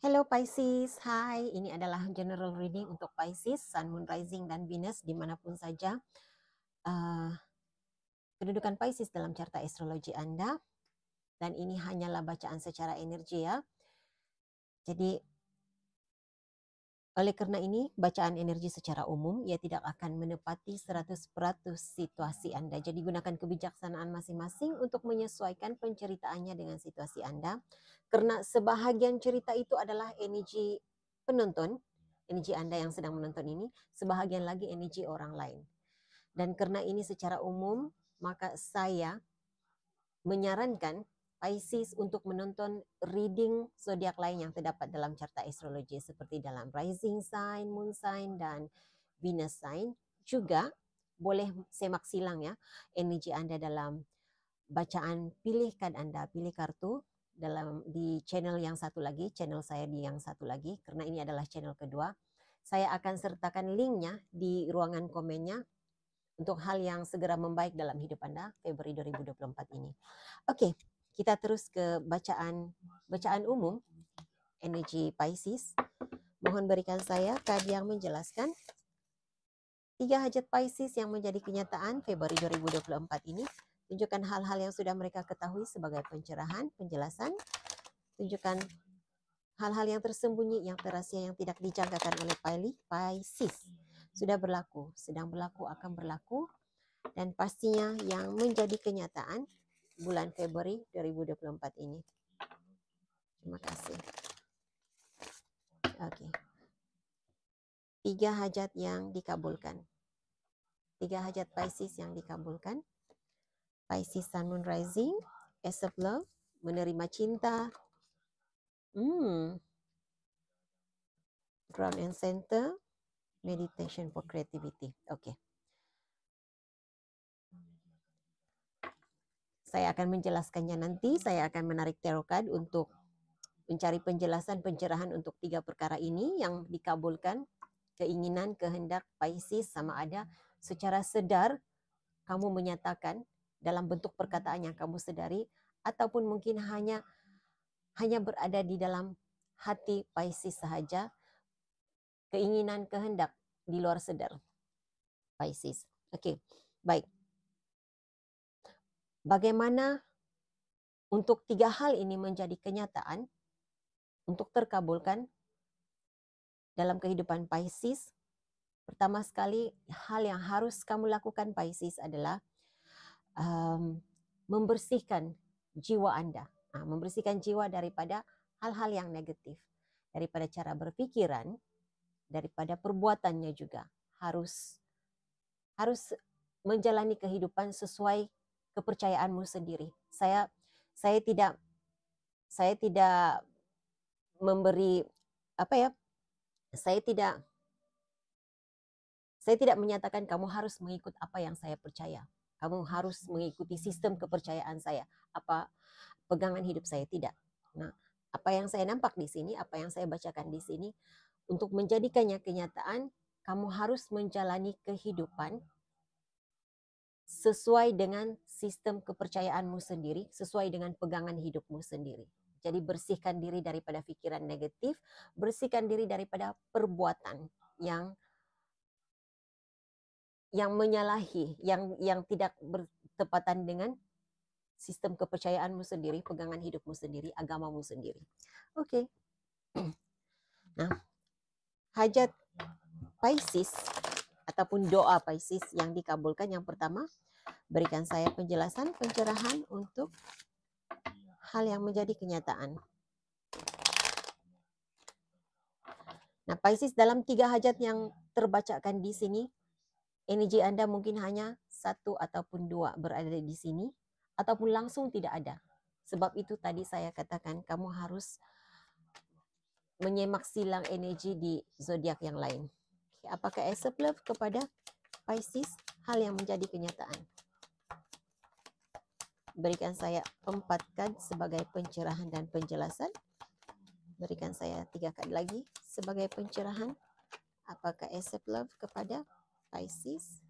Hello Pisces, hai. Ini adalah general reading untuk Pisces, Sun, Moon, Rising, dan Venus dimanapun saja. Uh, Kedudukan Pisces dalam carta astrologi Anda, dan ini hanyalah bacaan secara energi ya. Jadi oleh karena ini bacaan energi secara umum, ia tidak akan menepati 100% situasi Anda. Jadi gunakan kebijaksanaan masing-masing untuk menyesuaikan penceritaannya dengan situasi Anda. Karena sebahagian cerita itu adalah energi penonton, energi Anda yang sedang menonton ini, sebahagian lagi energi orang lain. Dan karena ini secara umum, maka saya menyarankan Pisces untuk menonton reading zodiak lain yang terdapat dalam carta astrologi seperti dalam rising sign, moon sign, dan Venus sign. Juga boleh semak silang ya energi Anda dalam bacaan pilih kad Anda, pilih kartu dalam di channel yang satu lagi, channel saya di yang satu lagi, karena ini adalah channel kedua. Saya akan sertakan linknya di ruangan komennya untuk hal yang segera membaik dalam hidup Anda Februari 2024 ini. Oke, kita terus ke bacaan umum energi Pisces. Mohon berikan saya kad yang menjelaskan 3 hajat Pisces yang menjadi kenyataan Februari 2024 ini. Tunjukkan hal-hal yang sudah mereka ketahui sebagai pencerahan, penjelasan. Tunjukkan hal-hal yang tersembunyi, yang terasia, yang tidak dijangkakan oleh Pisces. Sudah berlaku, sedang berlaku, akan berlaku, dan pastinya yang menjadi kenyataan bulan Februari 2024 ini. Terima kasih. Oke. 3 hajat yang dikabulkan. 3 hajat Pisces yang dikabulkan. Pisces Sun Moon Rising, Ace of Love, menerima cinta. Ground and Center, Meditation for Creativity. Oke. Saya akan menjelaskannya nanti. Saya akan menarik tarot card untuk mencari penjelasan pencerahan untuk 3 perkara ini yang dikabulkan. Keinginan, kehendak Pisces sama ada secara sedar kamu menyatakan dalam bentuk perkataan yang kamu sedari, ataupun mungkin hanya berada di dalam hati Pisces sahaja, keinginan, kehendak di luar sadar Pisces. Oke, baik. Bagaimana untuk 3 hal ini menjadi kenyataan, untuk terkabulkan dalam kehidupan Pisces? Pertama sekali, hal yang harus kamu lakukan Pisces adalah membersihkan jiwa Anda. Membersihkan jiwa daripada hal-hal yang negatif. Daripada cara berpikiran, daripada perbuatannya juga. Harus menjalani kehidupan sesuai kepercayaanmu sendiri. Saya tidak memberi saya tidak menyatakan kamu harus mengikut apa yang saya percaya. Kamu harus mengikuti sistem kepercayaan saya, apa pegangan hidup saya, tidak. Nah, apa yang saya nampak di sini, apa yang saya bacakan di sini, untuk menjadikannya kenyataan, kamu harus menjalani kehidupan sesuai dengan sistem kepercayaanmu sendiri, sesuai dengan pegangan hidupmu sendiri. Jadi bersihkan diri daripada pikiran negatif, bersihkan diri daripada perbuatan yang menyalahi, yang tidak bertepatan dengan sistem kepercayaanmu sendiri, pegangan hidupmu sendiri, agamamu sendiri. Oke. Nah, hajat Pisces ataupun doa Pisces yang dikabulkan yang pertama, berikan saya penjelasan, pencerahan untuk hal yang menjadi kenyataan. Nah, Pisces, dalam 3 hajat yang terbacakan di sini, energi Anda mungkin hanya 1 ataupun 2 berada di sini, ataupun langsung tidak ada. Sebab itu tadi saya katakan kamu harus menyemak silang energi di zodiak yang lain. Apakah Ace of Love kepada Pisces hal yang menjadi kenyataan? Berikan saya 4 kad sebagai pencerahan dan penjelasan. Berikan saya 3 kad lagi sebagai pencerahan. Apakah Ace of Love kepada Pisces?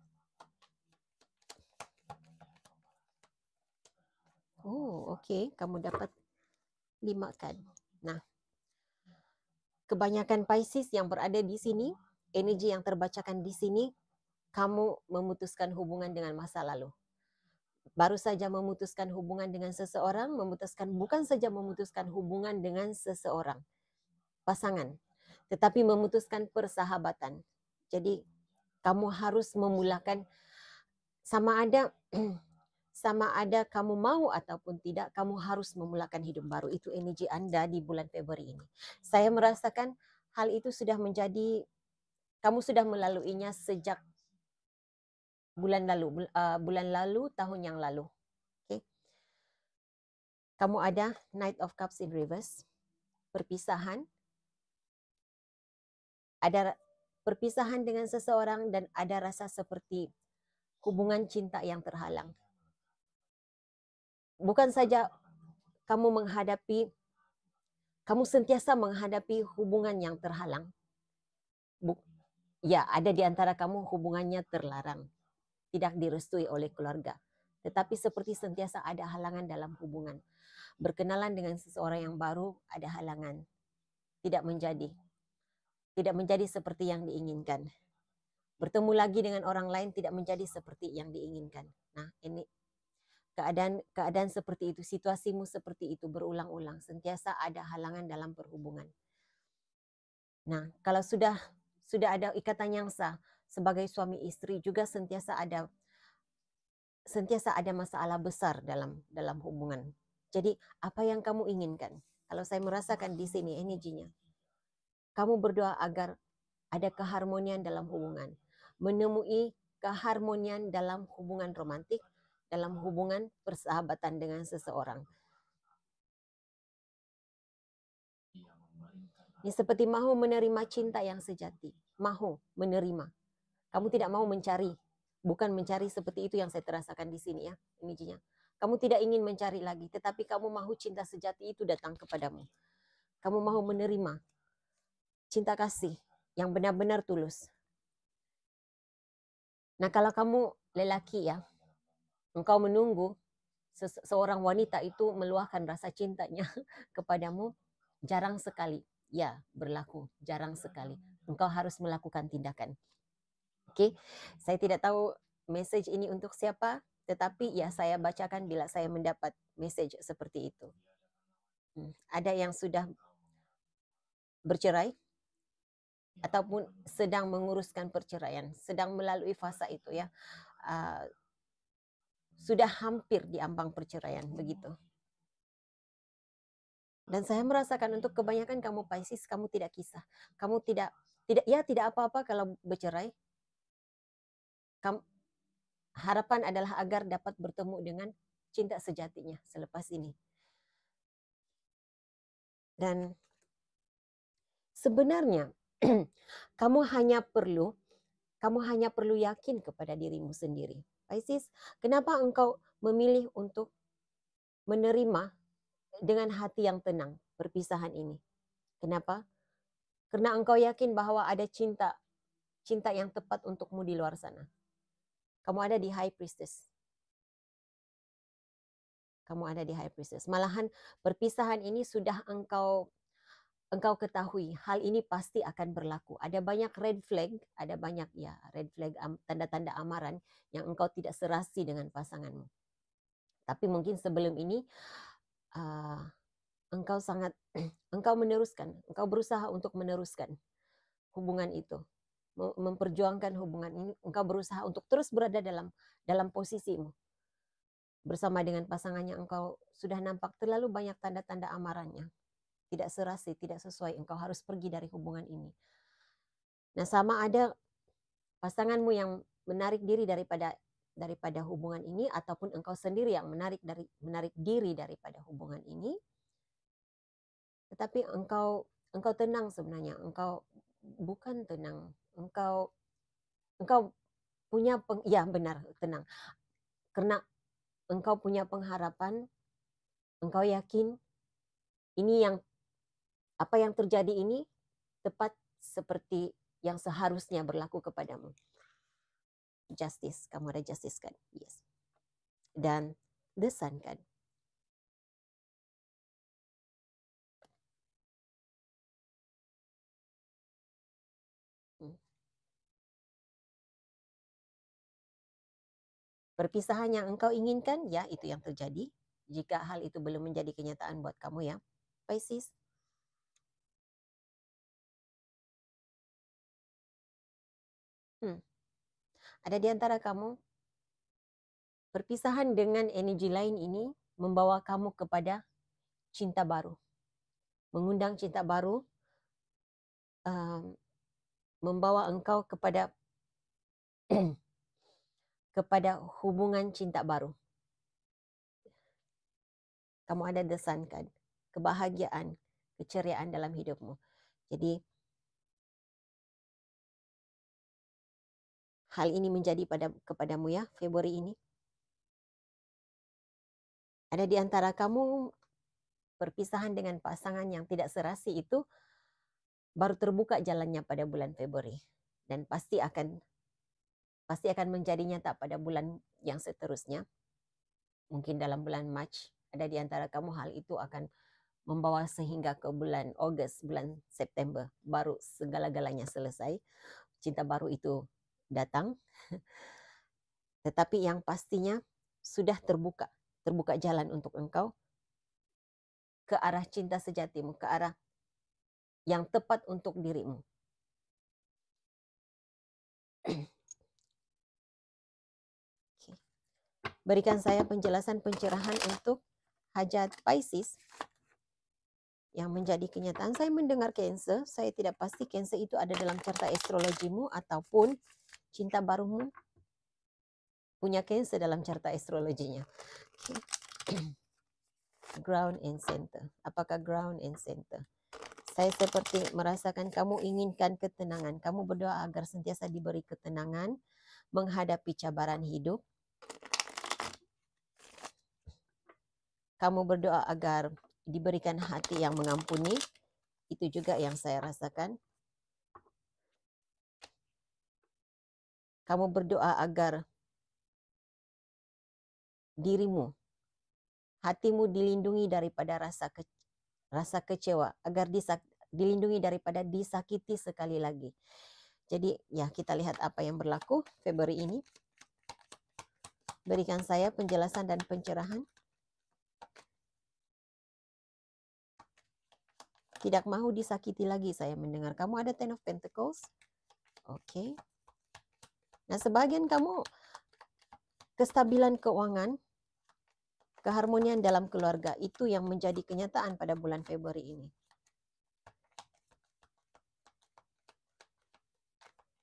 Oh, okey. Kamu dapat 5 kad. Nah, kebanyakan Pisces yang berada di sini, energi yang terbacakan di sini, kamu memutuskan hubungan dengan masa lalu. Baru saja memutuskan hubungan dengan seseorang, bukan saja memutuskan hubungan dengan seseorang, pasangan, tetapi memutuskan persahabatan. Jadi kamu harus memulakan, sama ada sama ada kamu mau ataupun tidak, kamu harus memulakan hidup baru. Itu energi Anda di bulan Februari ini. Saya merasakan hal itu sudah menjadi, kamu sudah melaluinya sejak bulan lalu, tahun yang lalu. Okay? Kamu ada Knight of Cups in reverse, perpisahan, ada perpisahan dengan seseorang dan ada rasa seperti hubungan cinta yang terhalang. Bukan saja kamu sentiasa menghadapi hubungan yang terhalang. Ya, ada di antara kamu hubungannya terlarang, tidak direstui oleh keluarga. Tetapi seperti sentiasa ada halangan dalam hubungan. Berkenalan dengan seseorang yang baru, ada halangan. Tidak menjadi seperti yang diinginkan. Bertemu lagi dengan orang lain tidak menjadi seperti yang diinginkan. Nah, ini keadaan seperti itu, situasimu seperti itu berulang-ulang, sentiasa ada halangan dalam perhubungan. Nah, kalau sudah ada ikatan yang sah sebagai suami istri, juga sentiasa ada masalah besar dalam hubungan. Jadi, apa yang kamu inginkan? Kalau saya merasakan di sini energinya, kamu berdoa agar ada keharmonian dalam hubungan, menemui keharmonian dalam hubungan romantik, dalam hubungan persahabatan dengan seseorang. Ini seperti mahu menerima cinta yang sejati, mahu menerima. Kamu tidak mau mencari, bukan mencari seperti itu yang saya terasakan di sini ya, energinya. Kamu tidak ingin mencari lagi, tetapi kamu mahu cinta sejati itu datang kepadamu. Kamu mahu menerima cinta kasih yang benar-benar tulus. Nah, kalau kamu lelaki ya, engkau menunggu seorang wanita itu meluahkan rasa cintanya kepadamu, jarang sekali. Ya, berlaku, jarang sekali. Engkau harus melakukan tindakan. Oke, saya tidak tahu message ini untuk siapa, tetapi ya saya bacakan bila saya mendapat message seperti itu. Ada yang sudah bercerai, ataupun sedang menguruskan perceraian, sedang melalui fasa itu ya. Sudah hampir di ambang perceraian, begitu. Dan saya merasakan untuk kebanyakan kamu Pisces, kamu tidak kisah. Kamu tidak apa-apa kalau bercerai. Harapan adalah agar dapat bertemu dengan cinta sejatinya selepas ini. Dan sebenarnya kamu hanya perlu yakin kepada dirimu sendiri. Pisces, kenapa engkau memilih untuk menerima dengan hati yang tenang perpisahan ini? Kenapa? Karena engkau yakin bahwa ada cinta yang tepat untukmu di luar sana. Kamu ada di High Priestess. Malahan perpisahan ini sudah engkau ketahui, hal ini pasti akan berlaku. Ada banyak red flag, tanda-tanda amaran yang engkau tidak serasi dengan pasanganmu. Tapi mungkin sebelum ini engkau berusaha untuk meneruskan hubungan itu, memperjuangkan hubungan ini. Engkau berusaha untuk terus berada dalam posisimu bersama dengan pasangannya. Engkau sudah nampak terlalu banyak tanda-tanda amarannya, tidak serasi, tidak sesuai. Engkau harus pergi dari hubungan ini. Nah, sama ada pasanganmu yang menarik diri daripada hubungan ini, ataupun engkau sendiri yang menarik diri daripada hubungan ini. Tetapi engkau tenang sebenarnya. Engkau bukan tenang. Engkau punya tenang. Karena engkau punya pengharapan, engkau yakin apa yang terjadi ini tepat seperti yang seharusnya berlaku kepadamu. Justice, kamu ada justice kan? Yes. Dan the sun kan? Perpisahan yang engkau inginkan, ya itu yang terjadi. Jika hal itu belum menjadi kenyataan buat kamu ya, Pisces. Ada di antara kamu, perpisahan dengan energi lain ini membawa kamu kepada cinta baru. Mengundang cinta baru, membawa engkau kepada kepada hubungan cinta baru. Kamu ada desankan kebahagiaan, keceriaan dalam hidupmu. Jadi hal ini menjadi kepadamu ya, Februari ini. Ada di antara kamu perpisahan dengan pasangan yang tidak serasi itu baru terbuka jalannya pada bulan Februari. Dan pasti akan menjadi nyata pada bulan yang seterusnya. Mungkin dalam bulan Mac, ada di antara kamu hal itu akan membawa sehingga ke bulan Ogos, bulan September. Baru segala-galanya selesai. Cinta baru itu datang. Tetapi yang pastinya sudah terbuka jalan untuk engkau ke arah cinta sejatimu, ke arah yang tepat untuk dirimu. Berikan saya penjelasan pencerahan untuk hajat Pisces yang menjadi kenyataan. Saya mendengar Cancer, saya tidak pasti Cancer itu ada dalam carta astrologimu ataupun cinta barumu punya Cancer dalam carta astrologinya. Ground and center. Apakah ground and center? Saya seperti merasakan kamu inginkan ketenangan. Kamu berdoa agar sentiasa diberi ketenangan menghadapi cabaran hidup. Kamu berdoa agar diberikan hati yang mengampuni. Itu juga yang saya rasakan. Kamu berdoa agar dirimu, hatimu dilindungi daripada rasa kecewa, agar dilindungi daripada disakiti sekali lagi. Jadi ya, kita lihat apa yang berlaku Februari ini. Berikan saya penjelasan dan pencerahan. Tidak mau disakiti lagi, saya mendengar. Kamu ada Ten of Pentacles. Oke. Nah, sebagian kamu kestabilan keuangan, keharmonian dalam keluarga, itu yang menjadi kenyataan pada bulan Februari ini.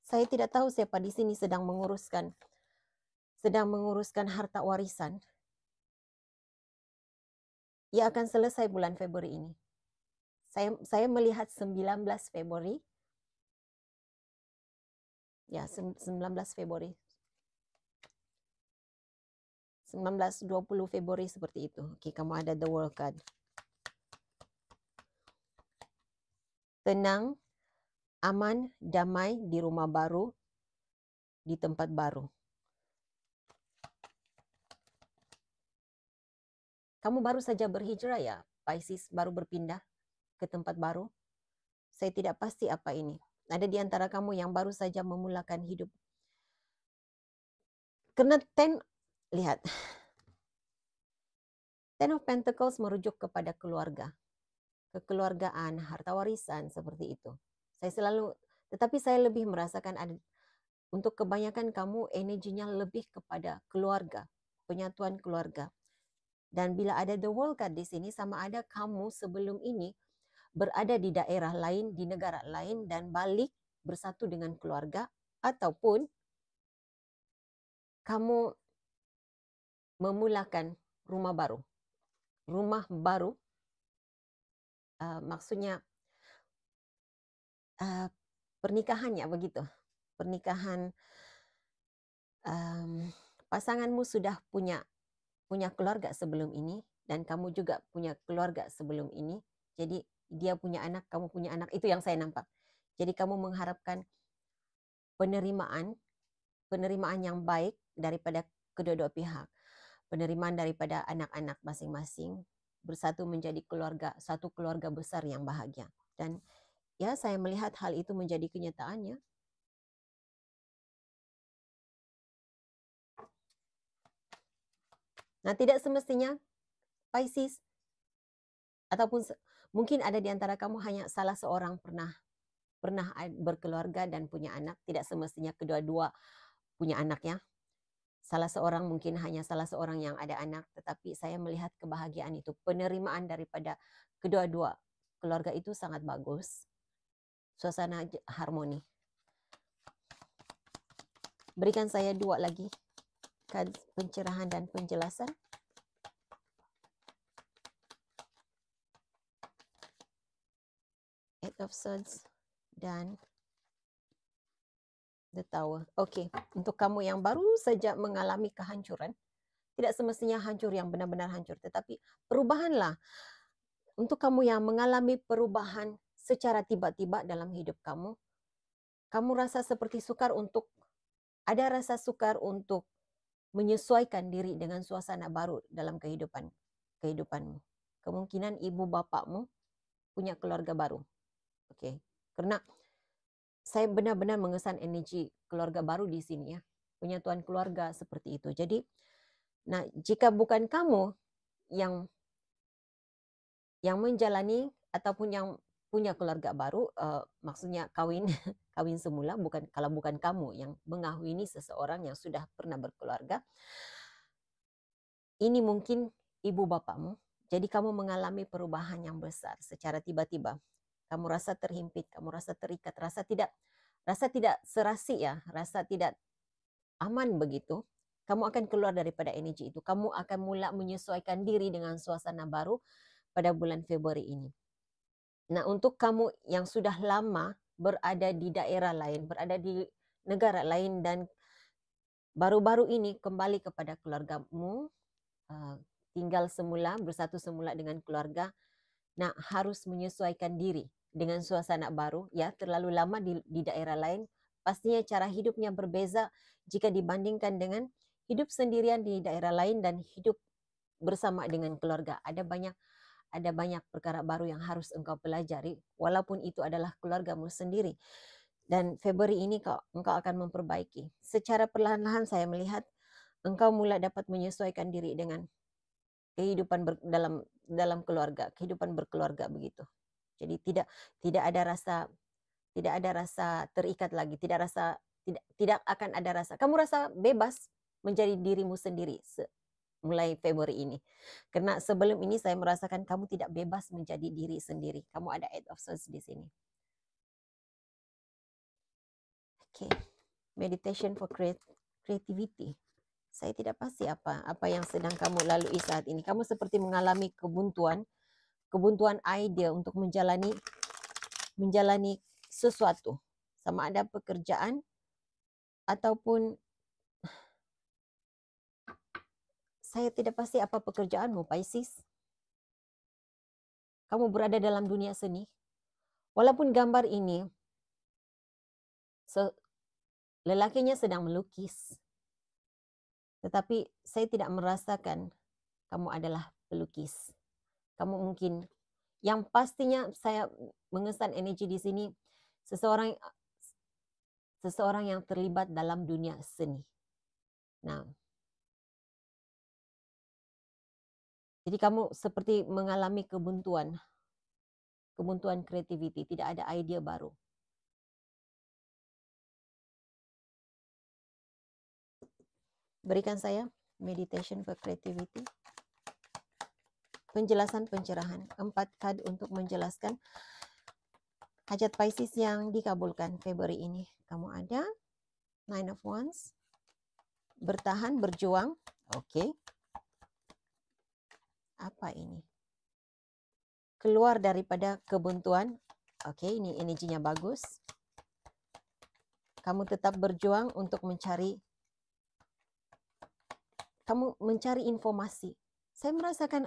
Saya tidak tahu siapa di sini sedang menguruskan harta warisan. Ia akan selesai bulan Februari ini. Saya melihat 19 Februari. Ya, 19 Februari. 19-20 Februari seperti itu. Oke, kamu ada the World card. Tenang, aman, damai di rumah baru, di tempat baru. Kamu baru saja berhijrah ya, Pisces, baru berpindah ke tempat baru. Saya tidak pasti apa ini. Ada di antara kamu yang baru saja memulakan hidup. Karena lihat. Ten of Pentacles merujuk kepada keluarga. Kekeluargaan, harta warisan, seperti itu. Tetapi saya lebih merasakan untuk kebanyakan kamu energinya lebih kepada keluarga, penyatuan keluarga. Dan bila ada the World card di sini, sama ada kamu sebelum ini berada di daerah lain, di negara lain, dan balik bersatu dengan keluarga, ataupun kamu memulakan rumah baru. Rumah baru, maksudnya pernikahannya begitu. Pernikahan, pasanganmu sudah punya keluarga sebelum ini, dan kamu juga punya keluarga sebelum ini. Jadi dia punya anak, kamu punya anak, itu yang saya nampak. Jadi kamu mengharapkan penerimaan yang baik daripada kedua-dua pihak. Penerimaan daripada anak-anak masing-masing, bersatu menjadi satu keluarga besar yang bahagia. Dan ya, saya melihat hal itu menjadi kenyataannya. Nah, tidak semestinya Pisces ataupun mungkin ada di antara kamu hanya salah seorang pernah berkeluarga dan punya anak, tidak semestinya kedua-dua punya anak ya. Salah seorang mungkin hanya salah seorang yang ada anak, tetapi saya melihat kebahagiaan itu, penerimaan daripada kedua-dua keluarga itu sangat bagus. Suasana harmoni. Berikan saya 2 lagi pencerahan dan penjelasan. Eight of Swords dan The Tower. Oke, untuk kamu yang baru saja mengalami kehancuran, tidak semestinya hancur yang benar-benar hancur, tetapi perubahanlah. Untuk kamu yang mengalami perubahan secara tiba-tiba dalam hidup kamu, kamu rasa seperti ada rasa sukar untuk menyesuaikan diri dengan suasana baru dalam kehidupanmu. Kemungkinan ibu bapakmu punya keluarga baru. Oke. Karena saya benar-benar mengesan energi keluarga baru di sini ya. Penyatuan keluarga seperti itu. Jadi, nah jika bukan kamu yang menjalani ataupun yang punya keluarga baru, maksudnya kawin kawin semula, kalau bukan kamu yang mengahwini seseorang yang sudah pernah berkeluarga, ini mungkin ibu bapakmu. Jadi kamu mengalami perubahan yang besar secara tiba-tiba. Kamu rasa terhimpit, kamu rasa terikat, rasa tidak serasi ya, rasa tidak aman begitu. Kamu akan keluar daripada energi itu. Kamu akan mulai menyesuaikan diri dengan suasana baru pada bulan Februari ini. Nah, untuk kamu yang sudah lama berada di daerah lain, berada di negara lain dan baru-baru ini kembali kepada keluargamu, tinggal semula, bersatu semula dengan keluarga, nah harus menyesuaikan diri dengan suasana baru ya, terlalu lama di daerah lain, pastinya cara hidupnya berbeza jika dibandingkan dengan hidup sendirian di daerah lain dan hidup bersama dengan keluarga. Ada banyak perkara baru yang harus engkau pelajari, walaupun itu adalah keluargamu sendiri. Dan Februari ini engkau akan memperbaiki. Secara perlahan-lahan saya melihat engkau mulai dapat menyesuaikan diri dengan kehidupan dalam keluarga, kehidupan berkeluarga begitu. Jadi tidak ada rasa terikat lagi, tidak akan ada rasa. Kamu rasa bebas menjadi dirimu sendiri mulai Februari ini. Karena sebelum ini saya merasakan kamu tidak bebas menjadi diri sendiri. Kamu ada Eight of Swords di sini. Oke. Meditation for creativity. Saya tidak pasti apa yang sedang kamu lalui saat ini. Kamu seperti mengalami kebuntuan ide untuk menjalani sesuatu. Sama ada pekerjaan ataupun saya tidak pasti apa pekerjaanmu, Pisces. Kamu berada dalam dunia seni. Walaupun gambar ini lelakinya sedang melukis. Tetapi saya tidak merasakan kamu adalah pelukis. Kamu mungkin, yang pastinya saya mengesan energi di sini, seseorang yang terlibat dalam dunia seni. Nah, jadi kamu seperti mengalami kebuntuan creativity, tidak ada ide baru. Berikan saya meditation for creativity. Penjelasan pencerahan. 4 card untuk menjelaskan hajat Pisces yang dikabulkan Februari ini. Kamu ada Nine of Wands. Bertahan, berjuang. Oke. Apa ini? Keluar daripada kebuntuan. Oke, ini energinya bagus. Kamu tetap berjuang untuk mencari informasi. Saya merasakan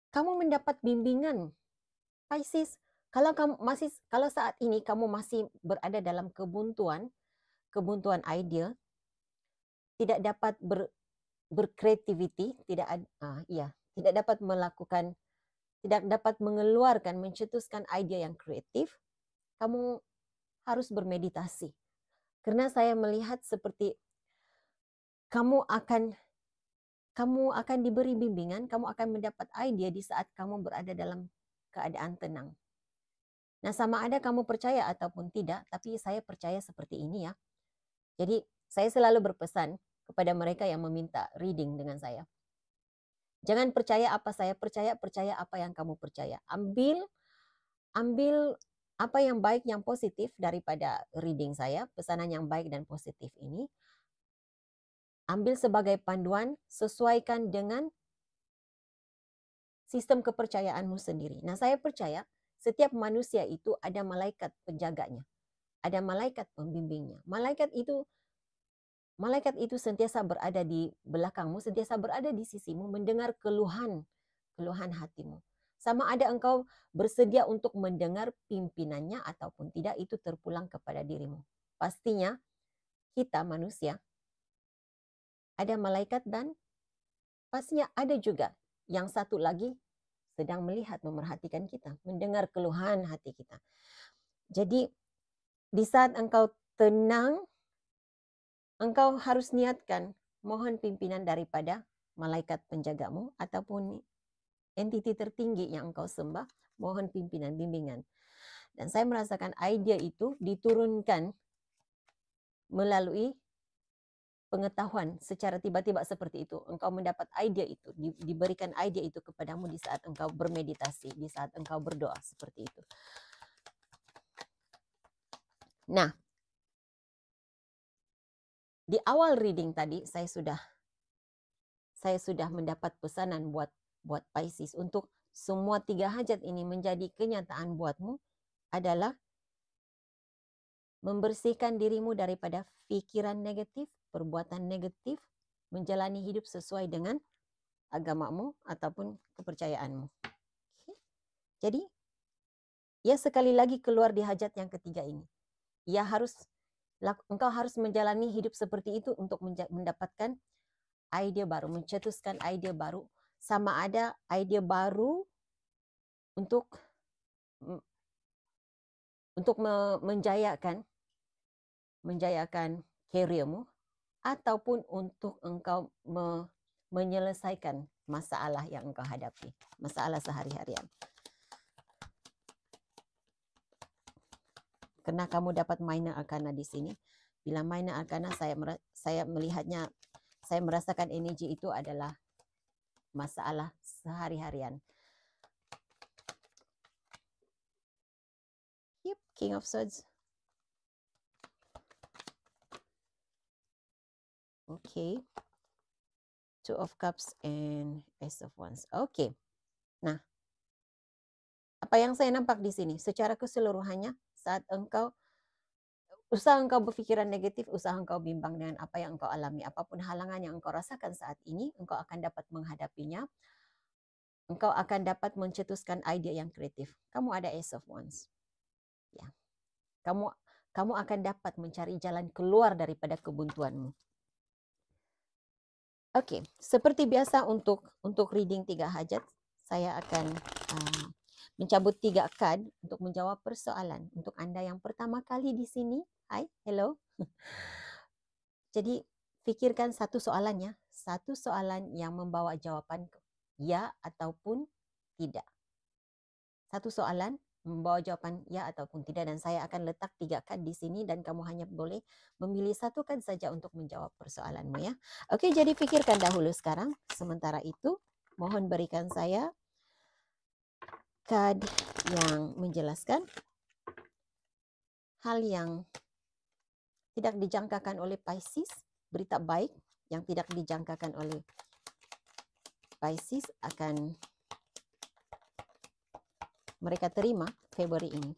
kamu mendapat bimbingan, Pisces. Kalau saat ini kamu masih berada dalam kebuntuan ide, tidak dapat berkreativiti, tidak dapat mengeluarkan, mencetuskan ide yang kreatif, kamu harus bermeditasi. Karena saya melihat seperti kamu akan diberi bimbingan, kamu akan mendapat ide di saat kamu berada dalam keadaan tenang. Nah, sama ada kamu percaya ataupun tidak, tapi saya percaya seperti ini ya. Jadi, saya selalu berpesan kepada mereka yang meminta reading dengan saya. Jangan percaya apa saya percaya, percaya apa yang kamu percaya. Ambil apa yang baik, yang positif daripada reading saya, pesanan yang baik dan positif ini. Ambil sebagai panduan, sesuaikan dengan sistem kepercayaanmu sendiri. Nah, saya percaya setiap manusia itu ada malaikat penjaganya, ada malaikat pembimbingnya. Malaikat itu sentiasa berada di belakangmu, sentiasa berada di sisimu, mendengar keluhan hatimu. Sama ada engkau bersedia untuk mendengar pimpinannya ataupun tidak, itu terpulang kepada dirimu. Pastinya kita manusia ada malaikat dan pastinya ada juga yang satu lagi sedang melihat, memerhatikan kita, mendengar keluhan hati kita. Jadi di saat engkau tenang, engkau harus niatkan mohon pimpinan daripada malaikat penjagamu ataupun entiti tertinggi yang engkau sembah, mohon pimpinan, bimbingan. Dan saya merasakan ide itu diturunkan melalui pengetahuan secara tiba-tiba seperti itu. Engkau mendapat ide itu, diberikan ide itu kepadamu di saat engkau bermeditasi, di saat engkau berdoa seperti itu. Nah, di awal reading tadi saya sudah mendapat pesanan buat Pisces untuk semua 3 hajat ini menjadi kenyataan buatmu adalah membersihkan dirimu daripada pikiran negatif, perbuatan negatif, menjalani hidup sesuai dengan agamamu ataupun kepercayaanmu. Jadi, ya sekali lagi keluar di hajat yang ketiga ini. Engkau harus menjalani hidup seperti itu untuk mendapatkan ide baru, mencetuskan ide baru, sama ada ide baru untuk menjayakan karirmu ataupun untuk engkau menyelesaikan masalah yang engkau hadapi, masalah sehari-harian. Karena kamu dapat minor arcana di sini. Bila minor arcana saya melihatnya, saya merasakan energi itu adalah masalah sehari-harian. Yep, King of Swords. Okay. Two of Cups and Ace of Wands. Okay. Nah, apa yang saya nampak di sini secara keseluruhannya, saat usaha engkau berpikiran negatif, usaha engkau bimbang dengan apa yang engkau alami, apapun halangan yang engkau rasakan saat ini, engkau akan dapat menghadapinya. Engkau akan dapat mencetuskan ide yang kreatif. Kamu ada Ace of Wands. Ya. Kamu akan dapat mencari jalan keluar daripada kebuntuanmu. Oke, seperti biasa untuk reading 3 hajat, saya akan mencabut 3 card untuk menjawab persoalan. Untuk Anda yang pertama kali di sini, hai, hello. Jadi, pikirkan satu soalan ya, satu soalan yang membawa jawaban ya ataupun tidak. Satu soalan membawa jawaban ya ataupun tidak, dan saya akan letak 3 card di sini dan kamu hanya boleh memilih 1 card saja untuk menjawab persoalanmu ya. Oke, jadi pikirkan dahulu sekarang. Sementara itu, mohon berikan saya card yang menjelaskan hal yang tidak dijangkakan oleh Pisces, berita baik yang tidak dijangkakan oleh Pisces akan mereka terima Februari ini.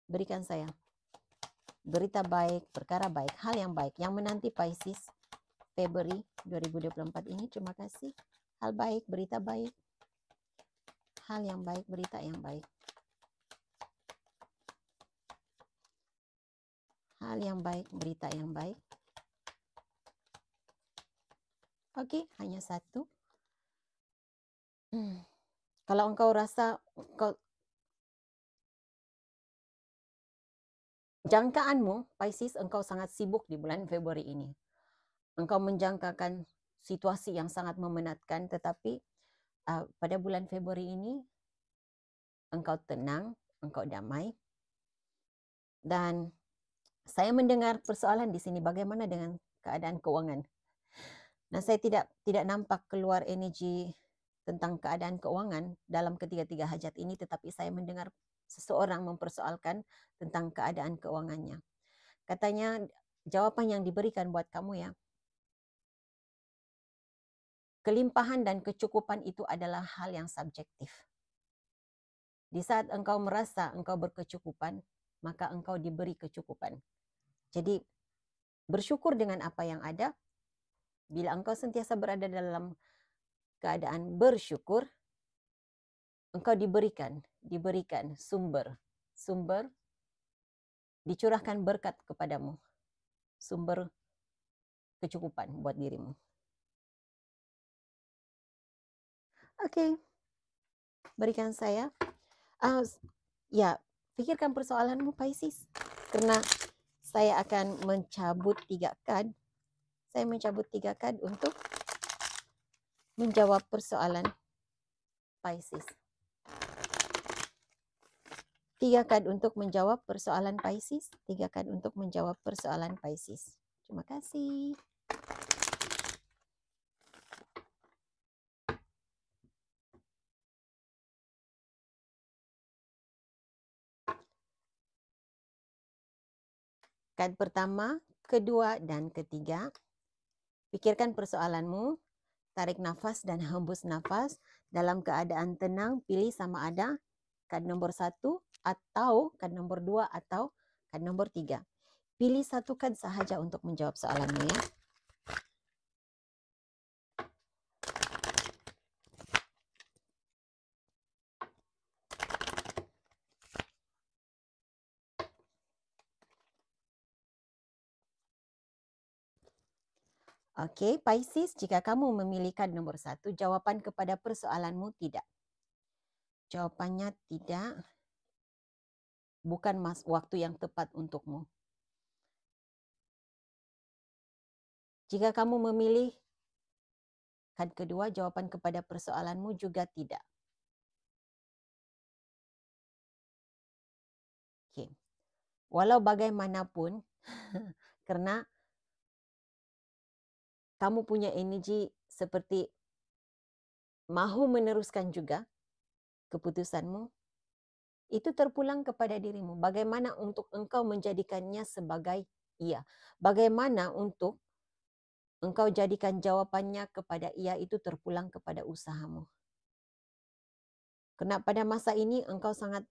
Berikan saya berita baik, perkara baik, hal yang baik yang menanti Pisces Februari 2024 ini. Terima kasih. Hal baik, berita baik, hal yang baik, berita yang baik. Hal yang baik, berita yang baik. Oke, hanya 1. Kalau engkau rasa Jangkaanmu, Pisces, engkau sangat sibuk di bulan Februari ini. Engkau menjangkakan situasi yang sangat memenatkan, tetapi pada bulan Februari ini engkau tenang, engkau damai. Dan saya mendengar persoalan di sini, bagaimana dengan keadaan keuangan. Nah, saya tidak nampak keluar energi tentang keadaan keuangan dalam ketiga-tiga hajat ini, tetapi saya mendengar seseorang mempersoalkan tentang keadaan keuangannya. Katanya jawaban yang diberikan buat kamu ya, kelimpahan dan kecukupan itu adalah hal yang subjektif. Di saat engkau merasa engkau berkecukupan, maka engkau diberi kecukupan. Jadi bersyukur dengan apa yang ada. Bila engkau sentiasa berada dalam keadaan bersyukur, engkau diberikan sumber dicurahkan berkat kepadamu, sumber kecukupan buat dirimu. Oke, berikan saya. Ya, pikirkan persoalanmu, Pisces. Karena saya akan mencabut 3 kad. Saya mencabut 3 kad untuk menjawab persoalan Pisces. 3 kad untuk menjawab persoalan Pisces. 3 kad untuk menjawab persoalan Pisces. Terima kasih. Kad pertama, kedua, dan ketiga. Pikirkan persoalanmu. Tarik nafas dan hembus nafas. Dalam keadaan tenang, pilih sama ada kad nomor 1 atau kad nomor 2 atau kad nomor 3. Pilih satu kad sahaja untuk menjawab soalanmu ya. Oke, Pisces, jika kamu memilih kad nomor 1, jawaban kepada persoalanmu tidak. Jawabannya tidak, bukan waktu yang tepat untukmu. Jika kamu memilih kad kedua, jawaban kepada persoalanmu juga tidak. Oke. Walau bagaimanapun, karena kamu punya energi seperti mahu meneruskan juga keputusanmu, itu terpulang kepada dirimu. Bagaimana untuk engkau menjadikannya sebagai iya. Bagaimana untuk engkau jadikan jawabannya kepada iya, itu terpulang kepada usahamu. Karena pada masa ini engkau sangat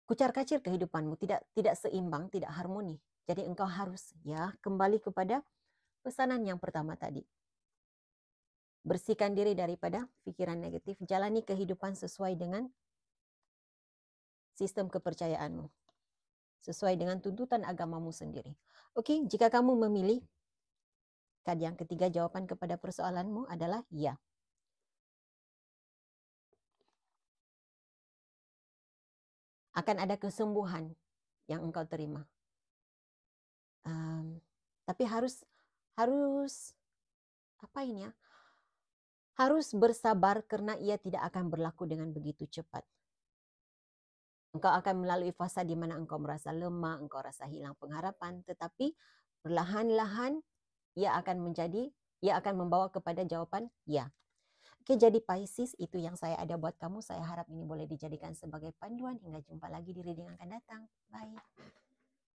kucar-kacir kehidupanmu, tidak seimbang, tidak harmoni. Jadi engkau harus ya kembali kepada pesanan yang pertama tadi. Bersihkan diri daripada pikiran negatif, jalani kehidupan sesuai dengan sistem kepercayaanmu, sesuai dengan tuntutan agamamu sendiri. Oke, jika kamu memilih kad yang ketiga, jawaban kepada persoalanmu adalah ya. Akan ada kesembuhan yang engkau terima. Tapi harus apa ini ya? Harus bersabar karena ia tidak akan berlaku dengan begitu cepat. Engkau akan melalui fasa di mana engkau merasa lemah, engkau rasa hilang pengharapan, tetapi perlahan-lahan ia akan membawa kepada jawaban ya. Oke, jadi Pisces, itu yang saya ada buat kamu. Saya harap ini boleh dijadikan sebagai panduan. Hingga jumpa lagi di reading yang akan datang. Bye.